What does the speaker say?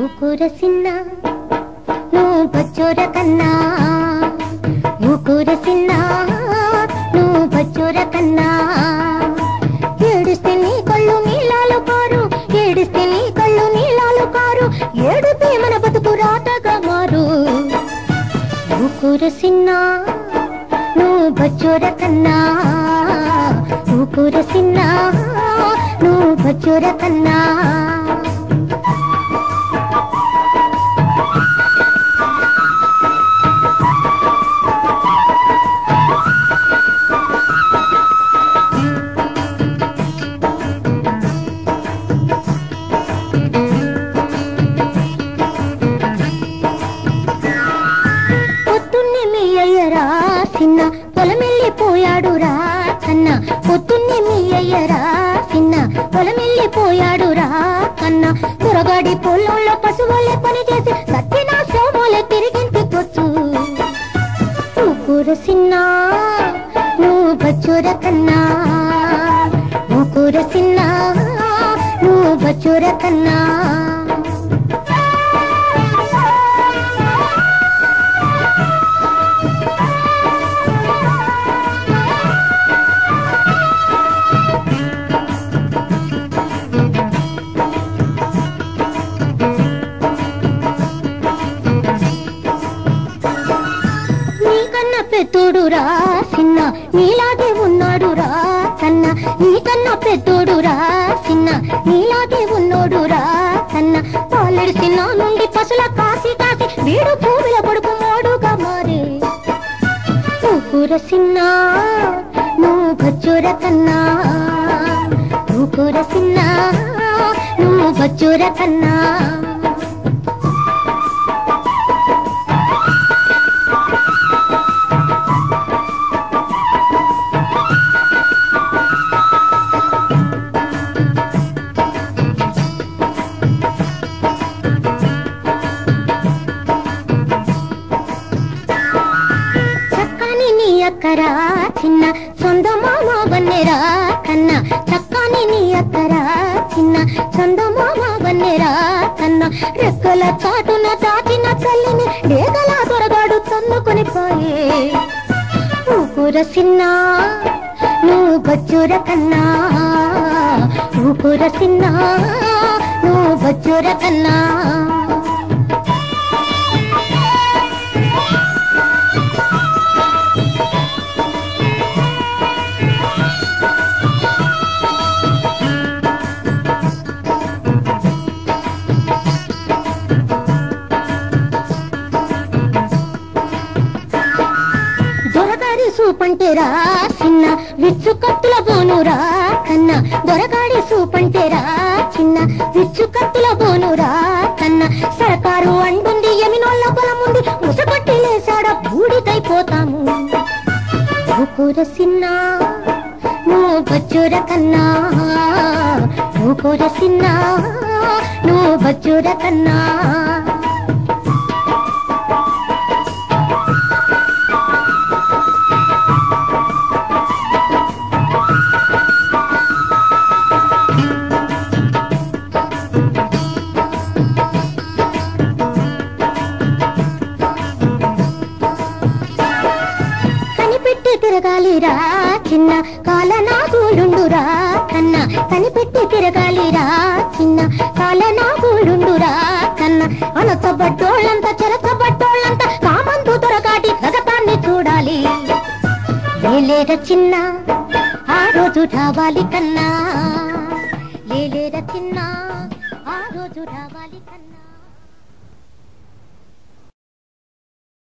ఊకురసిన్నా నువ్వు బచ్చోర కన్నా, ఊకురసిన్నా నువ్వు బచ్చోర కన్నా. ఏడిస్తే నీ కళ్ళు నీలాలు కారు, ఏడిస్తే నీ కళ్ళు నీలాలు కారు, ఏడుపే మన బతుకు రాతగా మారు. ఊకురసిన్నా నువ్వు బచ్చోర కన్నా, ఊకురసిన్నా నువ్వు బచ్చోర కన్నా. చిన్న పొలమెళ్ళిపోయాడు రా కన్న, పొద్దున్నే మీ అయ్యరా చిన్న పొలమెళ్ళిపోయాడు రా కన్న. త్వరగాడి పొలంలో పశువులే పని చేసి సత్తిన సోమోలే తిరిగింటికొచ్చు. ఊకురసిన్నా నువ్వు బచ్చోర కన్నా, ఊకురసిన్నా నువ్వు బచ్చోర కన్నా. పెద్దోడు రా చిన్న నీలాగే ఉన్నాడు రా కన్న, నీకన్నా పెద్దోడు రా చిన్న నీలాగే ఉన్నాడు రా కన్న. పాలెడు చిన్న నుండి పసుల కాసి కాసి వీడు భూమిలో పడుపు మోడుగా మారే. ఊకురసిన్నా నువ్వు బచ్చోర కన్నా, ఊకురసిన్నా నువ్వు బచ్చోర కన్నా. అక్కరా చిన్న సొంత మామ వన్నెరా కన్నా, చక్కాని నీ అక్కరా చిన్న సొంత మామ వన్నెరా కన్నా. రెక్కల చాటున దాచిన తల్లిని డేగల దొరగాడు తన్నుకొని పోయే. ఊకురసిన్నా నువ్వు బచ్చోర కన్నా, ఊకురసిన్నా నువ్వు బచ్చోర కన్నా. సూపంటేరా చిన్న విచ్చు కత్తుల బోనురా కన్నా, దొరగాడి సూపంటేరా చిన్న విచ్చు కత్తుల బోనురా కన్నా. సరకారు అండుంది ఎమినోళ్ళ పొలముంది ముసగొట్టి లేసాడ బూడిదైపోతాము. ఊకురసిన్నా నువ్వు బచ్చోర కన్నా, ఊకురసిన్నా నువ్వు బచ్చోర కన్నా. తిరగాలిరా చిన్న కాలనాగులుండురా కన్నా, కనిపెట్టి తిరగాలిరా చిన్న కాలనాగులుండురా కన్నా. అనసబడ్డోళ్ళంతా చెరసబడ్డోళ్ళంతా కామందు దొరగాటి గగతాన్ని చూడాలి. లేలేర చిన్న ఆ రోజు రావాలి కన్నా, లేలేర చిన్న ఆ రోజు రావాలి కన్నా.